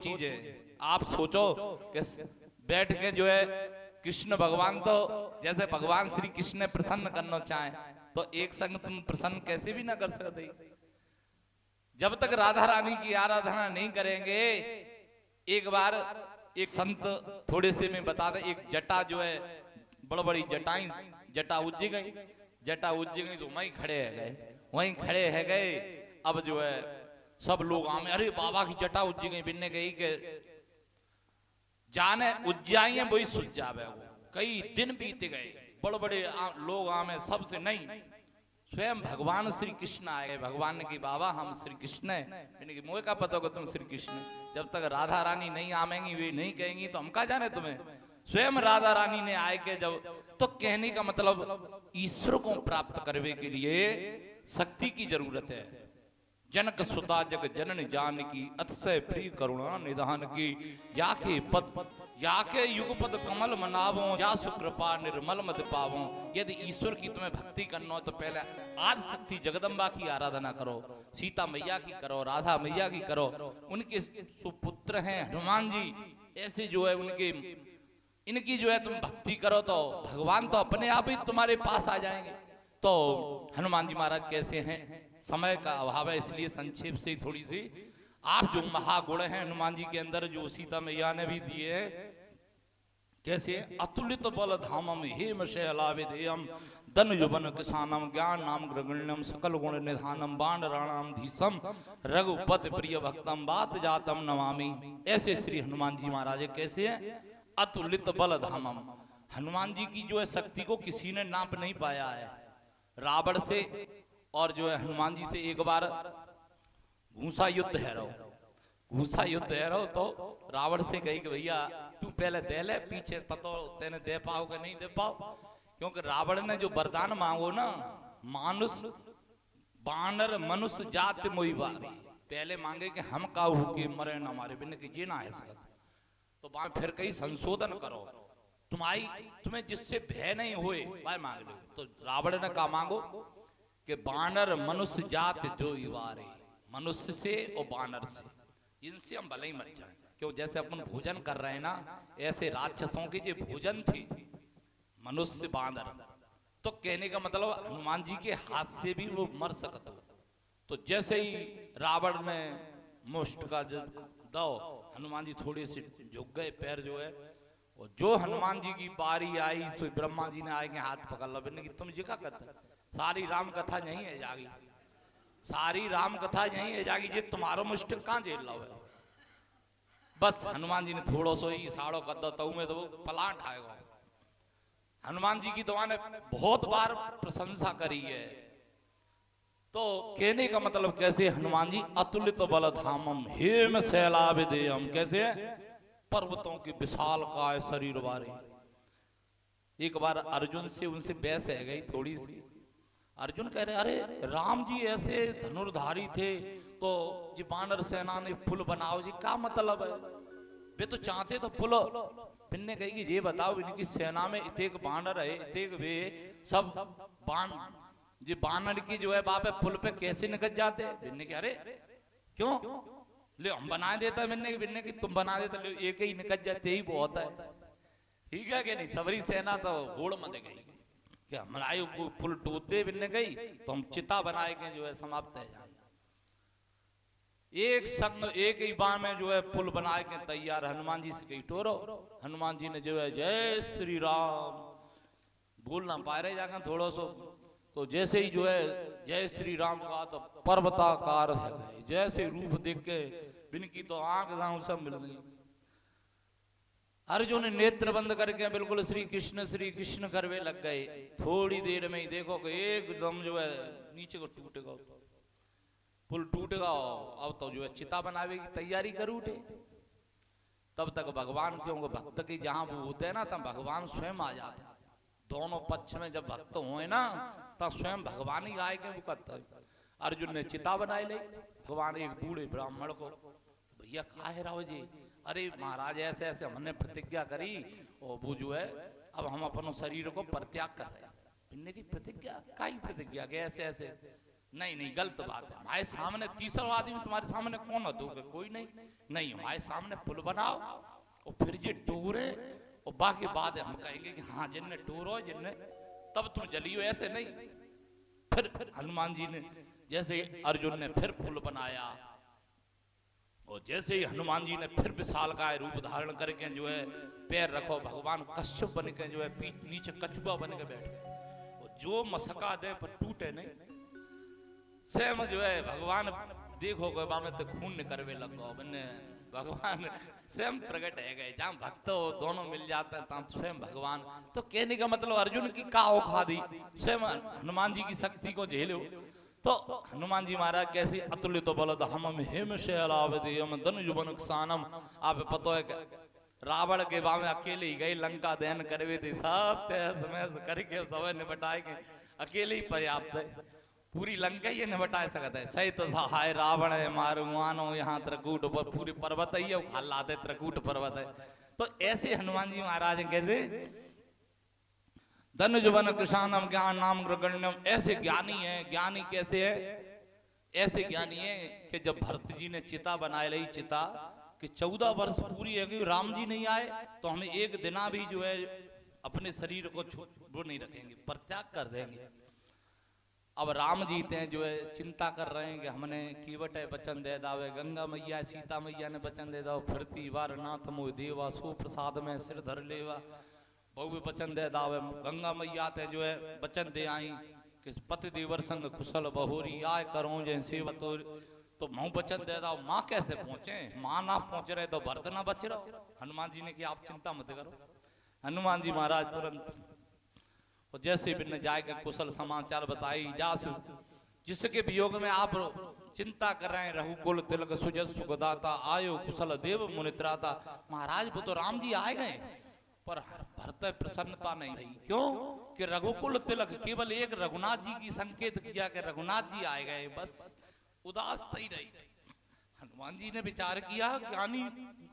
चीजें आप सोचो कि बैठ के जो है कृष्ण भगवान तो जैसे भगवान श्री कृष्ण ने प्रसन्न करना चाहे तो एक संग तुम प्रसन्न कैसे भी ना कर सकते। जब तक राधा रानी की आराधना नहीं करेंगे। एक बार एक संत थोड़े से में बता दे, एक जटा जो है बड़ी बड़ी जटाई जटा उज्जी गई, जटा उज्जी गई तो वहीं खड़े है गए, वहीं खड़े है गए। अब जो है सब लोग आमे, अरे बाबा की जटा उज्जी गई, बिन्ने गई के जाने उज्जाइए वही सुझ जावे। कई दिन बीत गए, बड़े बड़े लोग आमे, सबसे नहीं स्वयं भगवान श्री कृष्ण आए। भगवान ने की बाबा हम श्री कृष्ण है, मैंने की मोह का पता होगा तुम श्री कृष्ण। जब तक राधा रानी नहीं आमेंगी, वे नहीं कहेंगी तो हम क्या जाने तुम्हें। स्वयं राधा रानी ने आए के जब, तो कहने का मतलब ईश्वर को प्राप्त करने के लिए शक्ति की जरूरत है। जनक सुता जग जनन जान की अतिशय प्रिय करुणा निधान की, जाके पद जाके युगपद कमल मनावो, जा सुकृपा निर्मल मत पावो। यदि ईश्वर की तुम्हें भक्ति करना हो तो पहले आज शक्ति जगदम्बा की आराधना करो, सीता मैया की करो, राधा मैया की करो। उनके सुपुत्र हैं हनुमान जी, ऐसे जो है उनके इनकी जो है तुम भक्ति करो तो भगवान तो अपने आप ही तुम्हारे पास आ जाएंगे। तो हनुमान जी महाराज कैसे हैं, समय का अभाव है इसलिए संक्षेप से थोड़ी सी आप जो महागुण हैं हनुमान जी के अंदर जो सीता मैया ने भी दिए हैं, कैसे अतुलित बल धामम हेम शैलाविधेयम धन युवन किसानम ज्ञान नाम ग्रगण्यम सकल गुण निधानम बाण राणाम धीसम रघुपति प्रिय भक्तम बात जातम नमामि। ऐसे श्री हनुमान जी महाराज कैसे हैं, अतुलित बल धामम। हनुमान जी की जो है शक्ति को किसी ने नाप नहीं पाया है। रावण से और जो है हनुमान जी से एक बार घूसा युद्ध है रहो, घूसा युद्ध है रहो तो रावण से कही कि भैया तू पहले दे ले, पीछे पतो तेने दे पाओ कि नहीं दे पाओ। क्योंकि रावण ने जो वरदान मांगो ना, मानुष बानर मनुष्य जाति मोई बारी, पहले मांगे कि हम काहू के मरे न हमारे बिन के ये ना है सकत। तो बाद फिर कहीं संशोधन करो, तुम्हें जिससे भय नहीं हुए वह मांग लो। तो रावण ने कहा मांगो कि बानर मनुष्य जात जो इवारे, मनुष्य से और बानर से इनसे हम भले ही मत जाए। क्यों, जैसे अपन भोजन कर रहे हैं ना, ऐसे राक्षसों के जो भोजन थे मनुष्य बानर, तो कहने का मतलब हनुमान जी के हाथ से भी वो मर सकता। तो जैसे ही रावण ने मुष्ट का दो, हनुमान जी थोड़े से झुक गए, पैर जो है, और जो हनुमान जी की बारी आई सो ब्रह्मा जी ने आए के हाथ पकड़ लो, कि तुम जी का करते, सारी राम कथा यही है जागी, सारी राम कथा यही है जागी, ये तुम्हारो मुष्ट कहाँ जेल लो है। बस हनुमान जी ने थोड़ो सो ही साड़ो कर दो तो में तो वो पलांट आएगा। हनुमान जी की दुआ ने बहुत बार प्रशंसा करी है। तो कहने का मतलब कैसे हनुमान जी अतुलित बल धामम हेम शैलाविधेयम, कैसे पर्वतों के विशाल काय शरीर वाले। एक बार अर्जुन से उनसे बहस है गई थोड़ी सी। अर्जुन कह रहे अरे राम जी ऐसे धनुर्धारी थे तो जी बानर सेना ने पुल बनाओ जी, क्या मतलब है, वे तो चाहते तो पुल। फिर कही कि ये बताओ इनकी सेना में इतेक बानर है, इतेक वे सब बान जी बानर की जो है बाप है पुल पे कैसे निकल जाते हैं। बिन्ने के अरे क्यों ले हम बना देता, बिन्ने की तुम बना देते, ले एक ही निकल जाते ही बहुत है। ठीक है कि नहीं, सबरी सेना तो होड़ मत गई कि हमारे पुल टूट दे, बिन्ने गई तो हम चिता बनाए के जो है समाप्त है जाए। एक संग एक ही बार में जो है पुल बनाए के तैयार। हनुमान जी से कही टोरो, हनुमान जी ने जो है जय श्री राम बोल ना पा रहे जाकर थोड़ा सो, तो जैसे ही जो है जय श्री राम कहा तो पर्वताकार है गए। जैसे रूप देख के बिनकी तो आंख दांव सब मिल गई। अर्जुन ने नेत्र बंद करके बिल्कुल श्री कृष्ण करवे लग गए। थोड़ी देर में ही देखो कि एकदम जो है नीचे को टूटेगा, पुल टूटेगा। अब तो जो है चिता बनावे की तैयारी कर उठे। तब तक भगवान, क्योंकि भक्त की जहां वो होते हैं ना तब भगवान स्वयं आ जाते हैं। दोनों पक्ष में जब भक्त हुए ना तब स्वयं भगवान ही आए के वो करता है। अर्जुन ने चिता बनाई ली। भगवान एक बूढ़े ब्राह्मण को, भैया कहा है राव जी, अरे महाराज ऐसे ऐसे हमने प्रतिज्ञा करी और वो जो है अब हम अपने शरीर को परित्याग कर रहे हैं। इनने की प्रतिज्ञा, काई प्रतिज्ञा के ऐसे ऐसे, नहीं नहीं, गलत बात है। हमारे सामने तीसरा आदमी तुम्हारे सामने कौन है? दोगे कोई नहीं। नहीं, हमारे सामने पुल बनाओ और फिर ये डोरे और बाकी बात है हम कहेंगे कि हाँ जिनने डोरो जिनने, तब तुम जलियो, ऐसे नहीं। फिर हनुमान जी ने जैसे अर्जुन ने फिर पुल बनाया और जैसे ही हनुमान जी ने फिर विशालकाय रूप धारण करके जो है पैर रखो, भगवान कश्यप बन के जो है पीठ नीचे कछुआ बन के बैठ गए और जो मसका दे पर टूटे नहीं। स्वयं जो है भगवान देखो में तो खून निकलवे लगो, मैंने भगवान स्वयं प्रकट है गए। जहाँ भक्त दोनों मिल जाते हैं तहाँ स्वयं भगवान। तो कहने का मतलब अर्जुन की का औखा दी, स्वयं हनुमान जी की शक्ति को झेलो। तो हनुमान जी महाराज कैसे अतुलित तो बलद हम हिम शैलावधियम धनुजुबन सानम। आप पता है रावण के बामे अकेले ही गए लंका दहन करवे थे, सब तहस महस करके सब निपटाए के अकेले ही पर्याप्त है, पूरी लंका ही निपटा सकता है। सही तो हाय रावण है मारू मानो यहाँ त्रिकूट पर पूरी पर्वत ही है, खालाते त्रिकूट पर्वत है। तो ऐसे हनुमान जी महाराज कैसे धनुजवन कृषाणम ज्ञान नाम ग्रगण्यम, ऐसे ज्ञानी है। ज्ञानी कैसे है? ऐसे ज्ञानी है कि जब भरत जी ने चिता बनाए रही, चिता कि 14 वर्ष पूरी है कि राम जी नहीं आए तो हमें एक दिना भी जो है अपने शरीर को वो नहीं रखेंगे, परित्याग कर देंगे। अब राम जी थे जो है चिंता कर रहे हैं कि हमने कीवट है वचन दे दावे, गंगा मैया सीता मैया ने वचन दे दाओ, फिरती बार नाथ मोह देवा सो प्रसाद में सिर धर लेवा। बहु भी वचन दे दावे, गंगा मैया थे जो है वचन दे आई कि पति देवर संग कुशल बहोरी आय करो जय सेवा तो मैं वचन दे दाओ। माँ कैसे पहुंचे? माँ ना पहुंच रहे तो भरत ना बच रहा। हनुमान जी ने कि आप चिंता मत करो। हनुमान जी महाराज तुरंत और जैसे भी न जाए के कुशल समाचार बताई जासु, जिसके वियोग में आप चिंता कर रहे हैं। रघुकुल तिलक सुजस सुखदाता आयो कुशल देव मुनित्राता। महाराज वो तो राम जी आए गए पर भरत प्रसन्नता नहीं हुई। क्यों? कि रघुकुल तिलक केवल एक रघुनाथ जी की संकेत किया कि रघुनाथ जी आए गए, बस उदास ही रही। हनुमान जी ने विचार किया ज्ञानी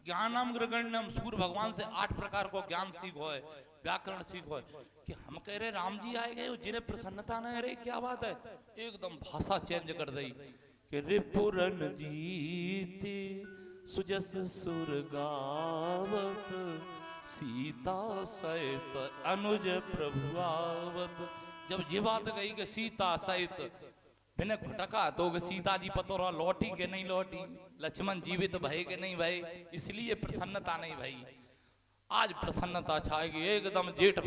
ज्ञानम ग्रगण्यम, सूर्य भगवान से 8 प्रकार को ज्ञान सीखो है, व्याकरण सीखो है कि हम कह रहे राम जी आए गए जिन्हें प्रसन्नता नहीं रही, क्या बात है? एकदम भाषा चेंज कर दी कि रिपुरन जीते सुजस सुर गावत सीता सहित अनुज प्रभु आवत। जब ये बात कही कि सीता सहित बिना खुटका तो सीता जी पतो रहा लौटी के नहीं लौटी, लक्ष्मण जीवित भय के नहीं भय, इसलिए प्रसन्नता नहीं भई। आज प्रसन्नता छाएगी, एकदम जेठ